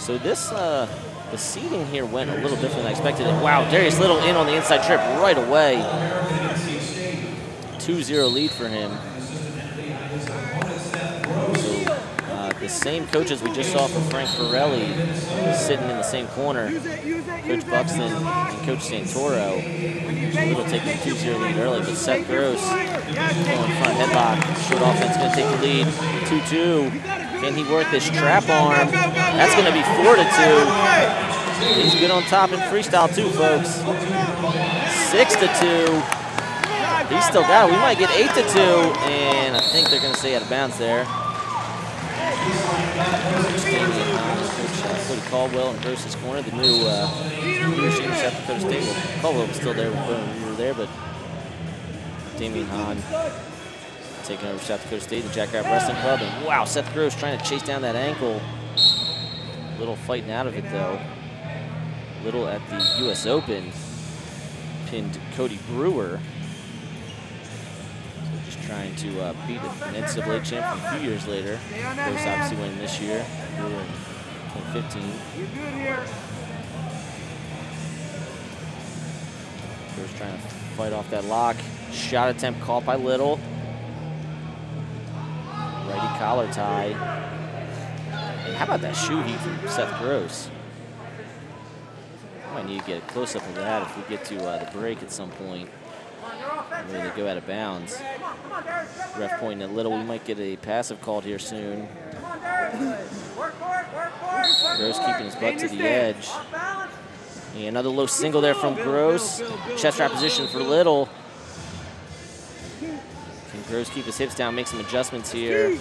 So this, the seeding here went a little different than I expected. And wow, Darrius Little in on the inside trip right away. 2-0 lead for him. So the same coaches we just saw for Frank Pirelli sitting in the same corner, Coach Buxton and Coach Santoro. Little taking a 2-0 lead early, but Seth Gross going front headlock. Short offense going to take the lead. 2-2. Can he work this trap arm? That's going to be 4-2. He's good on top in freestyle too, folks. 6-2. He's still got it. We might get 8-2, and I think they're going to stay out of bounds there. Cody Caldwell in Gross's corner, the new receiver, South Dakota State. Well, Caldwell was still there when we were there, but Damian Hahn taking over South Dakota State, the Jackrabbit Wrestling Club. And wow, Seth Gross trying to chase down that ankle. Little fighting out of it, though. Little at the U.S. Open pinned Cody Brewer. So just trying to beat an NCAA champ from a few years later. Gross obviously winning this year. Brewer in 2015. Gross trying to fight off that lock. Shot attempt caught by Little. Righty collar tie. And how about that shoe heat from Seth Gross? I might need to get a close-up of that if we get to the break at some point. Where they go out of bounds. Ref pointing at Little. We might get a passive called here soon. Gross keeping his butt to the edge. And another low single there from Gross. Chest wrap position for Little. Can Gross keep his hips down, make some adjustments here.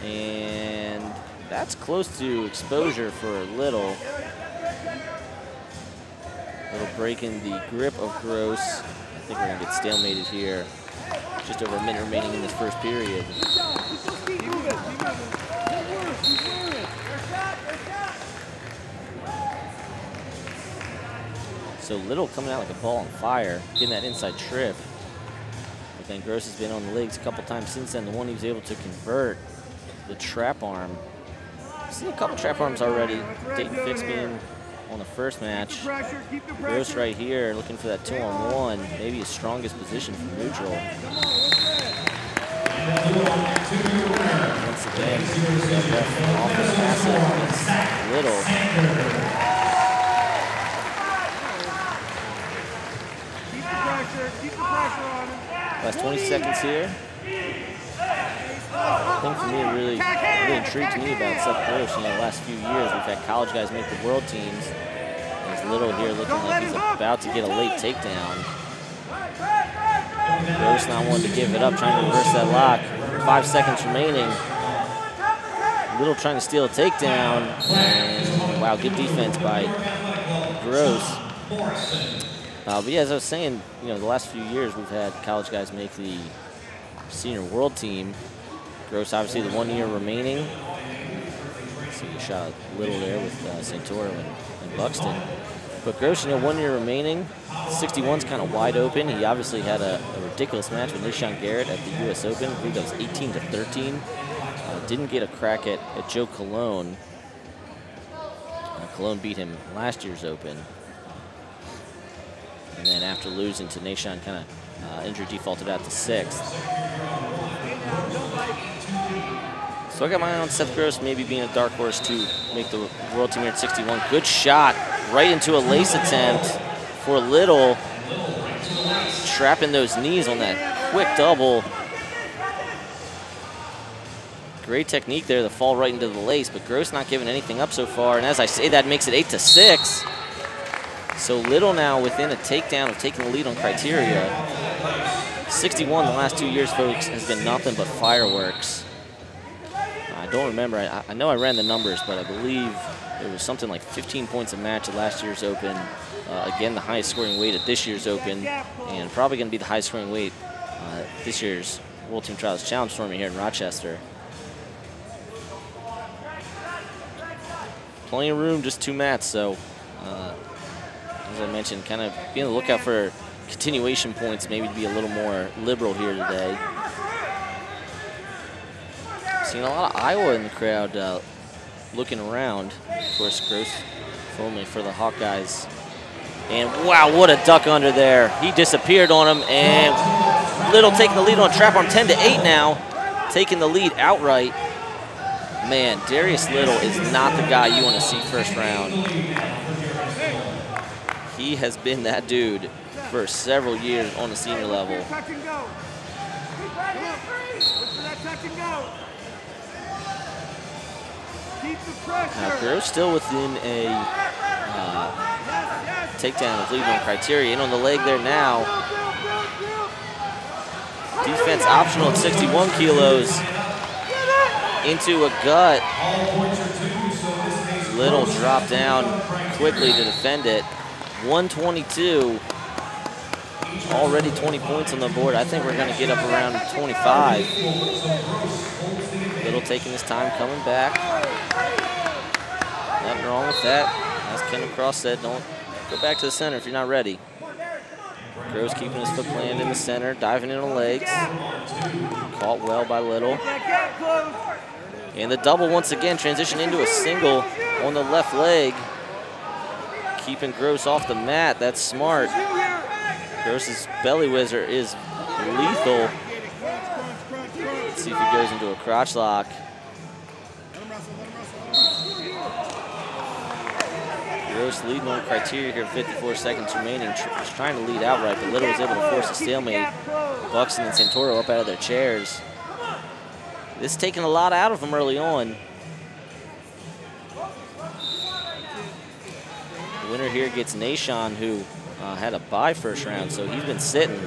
And that's close to exposure for Little. Little breaking the grip of Gross. I think we're going to get stalemated here. Just over a minute remaining in this first period. So Little coming out like a ball on fire, getting that inside trip. But then Gross has been on the legs a couple times since then. The one he was able to convert, the trap arm. I've seen a couple trap arms already. Dayton Fix being on the first match. Gross right here looking for that 2-on-1, maybe his strongest position from neutral. Once again, that ref off the passive against Little. Last 20 seconds here. The thing for me that really intrigues me about Seth Gross, the last few years we've had college guys make the world teams. There's Little here looking like he's about to get a late takedown. Gross not wanting to give it up, trying to reverse that lock. 5 seconds remaining. Little trying to steal a takedown. And wow, good defense by Gross. But yeah, as I was saying, the last few years we've had college guys make the senior world team. Gross obviously the 1 year remaining. See a shot Little there with Santoro and Buxton. But Gross, 1 year remaining. 61's kind of wide open. He obviously had a ridiculous match with Nishon Garrett at the U.S. Open. I believe that was 18-13. Didn't get a crack at Joe Colon. Colon beat him last year's Open. And then after losing to Nishon, kind of injury defaulted out to 6th. So I got my eye on Seth Gross maybe being a dark horse to make the world team here at 61. Good shot right into a lace attempt for Little. Trapping those knees on that quick double. Great technique there to fall right into the lace, but Gross not giving anything up so far. And as I say, that makes it 8-6. So Little now within a takedown of taking the lead on criteria. 61 the last 2 years, folks, has been nothing but fireworks. I don't remember. I know I ran the numbers, but I believe it was something like 15 points a match at last year's Open. Again, the highest scoring weight at this year's Open, and probably going to be the highest scoring weight this year's World Team Trials Challenge Tournament here in Rochester. Plenty of room, just 2 mats, so as I mentioned, kind of being on the lookout for continuation points, maybe to be a little more liberal here today. Seeing a lot of Iowa in the crowd. looking around. Of course, Gross only for the Hawkeyes. And wow, what a duck under there. He disappeared on him, and Little taking the lead on trap arm, 10-8 now, taking the lead outright. Man, Darrius Little is not the guy you want to see first round. He has been that dude for several years on the senior level. Now, Gross still within a takedown of lead on criteria. In on the leg there now. Defense optional at 61 kilos. Into a gut. Little drop down quickly to defend it. 122. Already 20 points on the board. I think we're going to get up around 25. Little taking his time coming back. Nothing wrong with that. As Ken Cross said, don't go back to the center if you're not ready. Gross keeping his foot planted in the center, diving in on legs. Caught well by Little. And the double once again, transition into a single on the left leg. Keeping Gross off the mat, that's smart. Gross's belly whizzer is lethal. Let's see if he goes into a crotch lock. Gross leading on criteria here, 54 seconds remaining. Was trying to lead outright, but Little was able to force a stalemate. Buxton and Santoro up out of their chairs. This is taking a lot out of them early on. The winner here gets Nashon, who had a bye first round, so he's been sitting.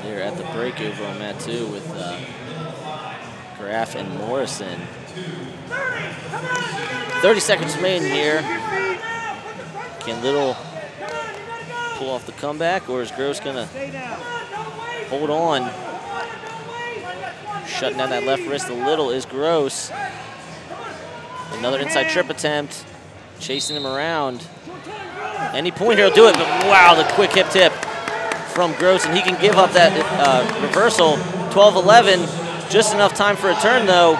They're at the break over on mat 2 with Graff and Morrison. 30 seconds remaining here. Can Little pull off the comeback, or is Gross gonna hold on? Shutting down that left wrist a little is Gross. Another inside trip attempt. Chasing him around. Any point here will do it, but wow, the quick hip tip from Gross, and he can give up that reversal. 12-11, just enough time for a turn though.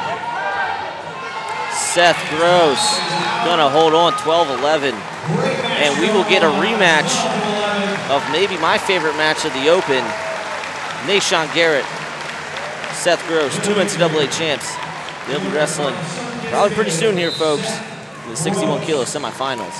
Seth Gross gonna hold on, 12-11. And we will get a rematch of maybe my favorite match of the Open. Nashon Garrett, Seth Gross, 2 NCAA champs. They'll be wrestling probably pretty soon here, folks, in the 61 kilo semifinals.